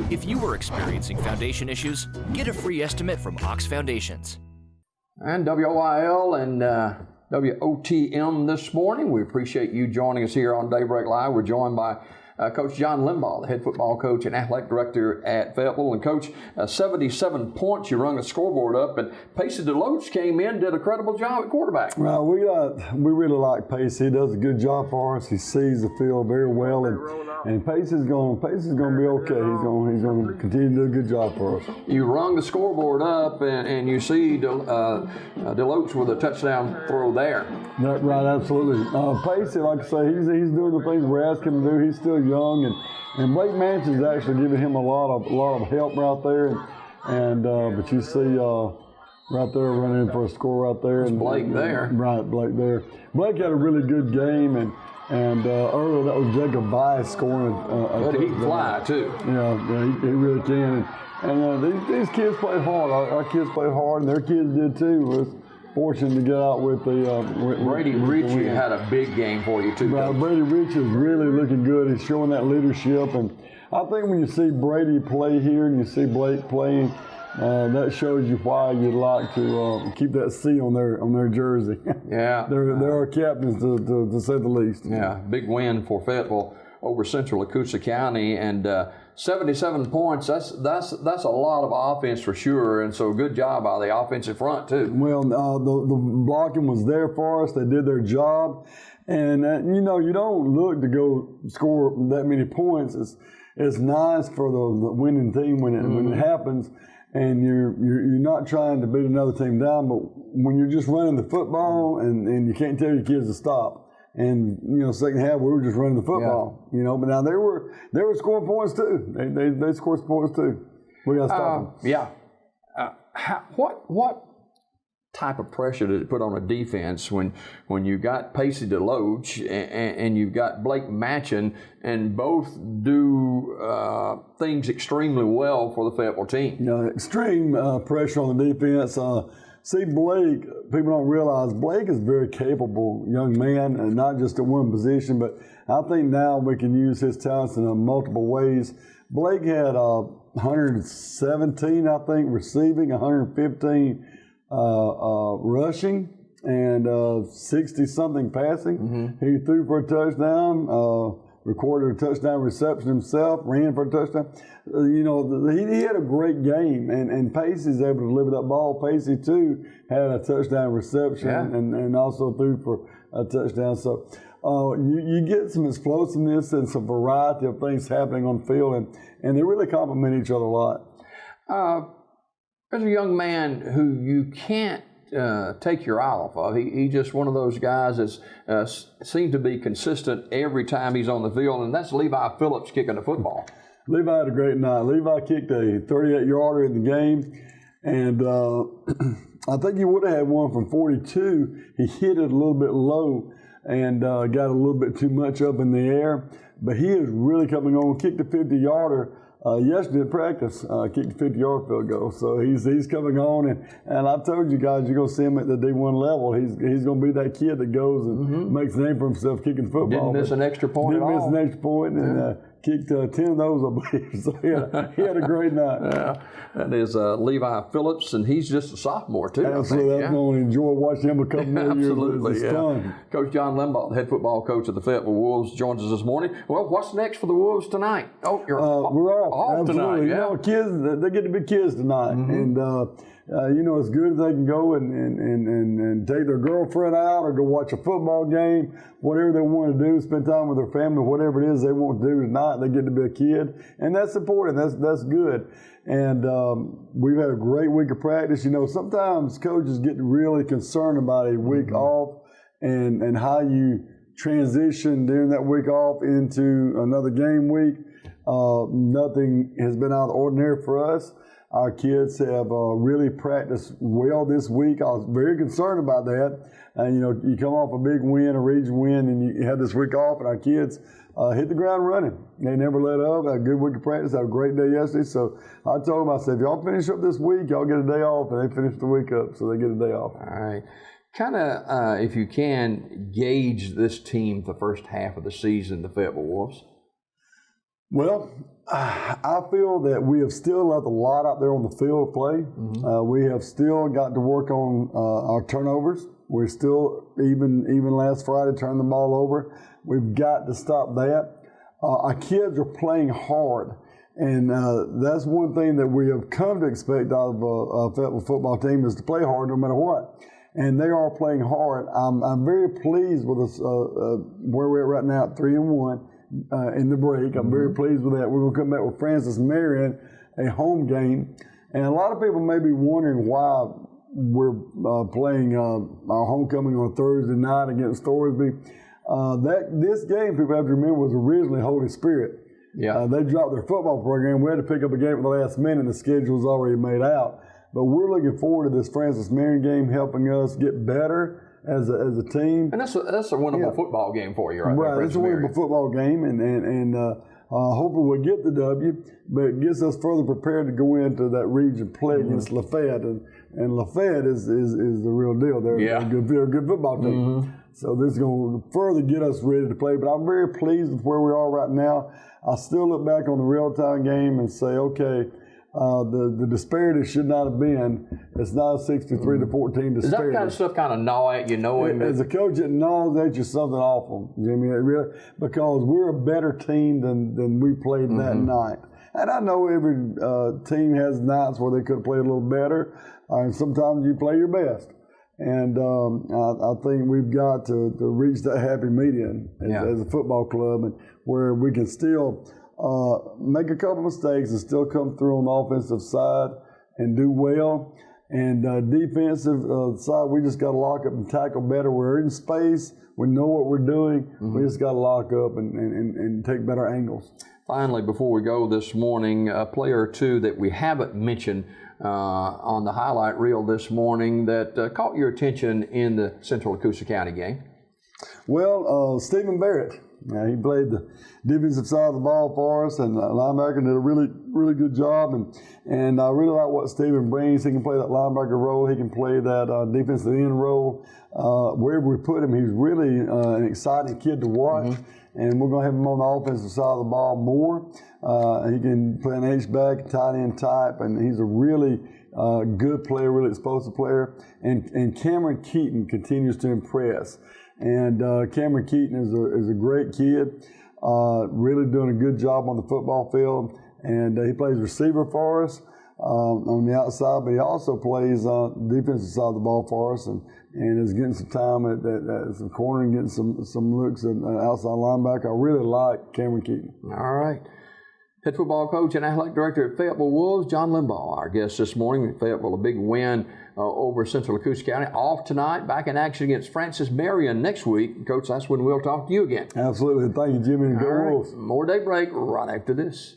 If you are experiencing foundation issues, get a free estimate from Ox Foundations. And WOIL and WOTM this morning. We appreciate you joining us here on Daybreak Live. We're joined by Coach John Limbaugh, the head football coach and athletic director at Fayetteville. And Coach, 77 points, you rung the scoreboard up, and Pacey DeLoach came in, did a credible job at quarterback. Well, we really like Pacey. He does a good job for us. He sees the field very well, and Pacey's going to be okay. He's going to continue to do a good job for us. You rung the scoreboard up, and you see DeLoach with a touchdown throw there. Right, absolutely. Pacey, like I say, he's doing the things we're asking him to do. He's still young, and Blake Manchin's actually giving him a lot of help right there, but you see right there running in for a score right there. And Blake there. Right, Blake there. Blake had a really good game, and earlier that was Jacob Vice scoring. But he can fly too. Yeah, he really can. And these kids played hard. Our kids played hard, and their kids did too. We're fortunate to get out with the Brady Ritchie had a big game for you too. Right, Brady Ritchie is really looking good. He's showing that leadership, and I think when you see Brady play here and you see Blake playing, that shows you why you'd like to keep that C on their jersey. Yeah, they're our captains to say the least. Yeah, big win for Fayetteville over Central-Coosa County, and 77 points. That's a lot of offense for sure, and so good job by the offensive front too. Well, the blocking was there for us. They did their job, and you don't look to go score that many points. It's nice for the winning team when it happens. And you're not trying to beat another team down, but when you're just running the football and you can't tell your kids to stop. And second half we were just running the football. Yeah. But now they were scoring points too. They scored points too. We got to stop them. Yeah. What type of pressure did it put on a defense when you got Pacey DeLoach and you've got Blake Manchin, and both do things extremely well for the Fayetteville team? Extreme pressure on the defense. See, Blake, people don't realize Blake is a very capable young man, and not just at one position, but I think now we can use his talents in multiple ways. Blake had 117, I think, receiving, 115 rushing, and 60-something passing. Mm-hmm. He threw for a touchdown, recorded a touchdown reception himself, ran for a touchdown. He had a great game, and Pacey's able to deliver that ball. Pacey, too, had a touchdown reception, and also threw for a touchdown. So you get some explosiveness and some variety of things happening on the field, and they really complement each other a lot. There's a young man who you can't take your eye off of. He's just one of those guys that seems to be consistent every time he's on the field, and that's Levi Phillips kicking the football. Levi had a great night. Levi kicked a 38-yarder in the game, and I think he would have had one from 42. He hit it a little bit low and got a little bit too much up in the air, but he is really coming on. Kicked a 50-yarder. Yesterday at practice, kicked a 50-yard field goal. So he's coming on, and I told you guys, you're going to see him at the D1 level. He's going to be that kid that goes and makes a name for himself kicking football. Didn't miss an extra point at all. Didn't miss an extra point, and kicked 10 of those, I believe. So he had a great night. Yeah, that is Levi Phillips, and he's just a sophomore too. Absolutely, I'm going to enjoy watching him a couple more years. Absolutely, it's fun. Coach John Limbaugh, the head football coach of the Fayetteville Wolves, joins us this morning. Well, what's next for the Wolves tonight? Oh, we're off tonight. Yeah, kids, they get to be kids tonight, and it's good if they can go and take their girlfriend out or go watch a football game, whatever they want to do, spend time with their family, whatever it is they want to do tonight. They get to be a kid, and that's important. That's good. And we've had a great week of practice. Sometimes coaches get really concerned about a week off and how you transition during that week off into another game week. Nothing has been out of the ordinary for us. Our kids have really practiced well this week. I was very concerned about that. And, you come off a big win, a region win, and you have this week off, and our kids hit the ground running. They never let up. Had a good week of practice. Had a great day yesterday. So I told them, I said, if y'all finish up this week, y'all get a day off. And they finished the week up, so they get a day off. All right. Kind of, if you can, gauge this team the first half of the season, the Fayetteville Wolves. Well, I feel that we have still left a lot out there on the field to play. We have still got to work on our turnovers. We're still, even last Friday, turned the ball over. We've got to stop that. Our kids are playing hard, and that's one thing that we have come to expect out of a Fayetteville football team is to play hard no matter what. And they are playing hard. I'm very pleased with us where we're at right now at 3-1 in the break. I'm very pleased with that. We're going to come back with Francis Marion, a home game. And a lot of people may be wondering why we're playing our homecoming on Thursday night against Thorsby. This game, people have to remember, was originally Holy Spirit. Yeah. They dropped their football program. We had to pick up a game at the last minute, and the schedule was already made out. But we're looking forward to this Francis Marion game helping us get better as a team. And that's a winnable football game for you, right? Right, it's a winnable football game, and hopefully we'll get the W, but it gets us further prepared to go into that region play against Lafayette, and Lafayette is the real deal. They're a good football team. So this is going to further get us ready to play. But I'm very pleased with where we are right now. I still look back on the real-time game and say, okay, the disparity should not have been. It's not a 63-14 disparity. Does that kind of stuff kind of gnaw at you, knowing as a coach, it gnaws at you something awful, Jimmy. It really, because we're a better team than we played that night. And I know every team has nights where they could have played a little better, and sometimes you play your best. And I think we've got to reach that happy median as a football club, and where we can still make a couple mistakes and still come through on the offensive side and do well. And defensive side, we just got to lock up and tackle better. We're in space. We know what we're doing. We just got to lock up and take better angles. Finally, before we go this morning, a player or two that we haven't mentioned on the highlight reel this morning that caught your attention in the Central-Coosa County game. Well, Stephen Barrett. He played the defensive side of the ball for us, and linebacker did a really, really good job. And I really like what Stephen brings. He can play that linebacker role. He can play that defensive end role. Wherever we put him, he's really an exciting kid to watch. And we're going to have him on the offensive side of the ball more. He can play an H-back, tight end type, and he's a really good player, really explosive player. And Cameron Keaton continues to impress. And Cameron Keaton is a great kid, really doing a good job on the football field. And he plays receiver for us on the outside, but he also plays defensive side of the ball for us, and is getting some time at some corner and getting some looks at outside linebacker. I really like Cameron Keaton. All right. Head football coach and athletic director at Fayetteville Wolves, John Limbaugh, our guest this morning. Fayetteville, a big win over Central-Coosa County. Off tonight, back in action against Francis Marion next week. Coach, that's when we'll talk to you again. Absolutely. Thank you, Jimmy, and go Wolves. More Daybreak right after this.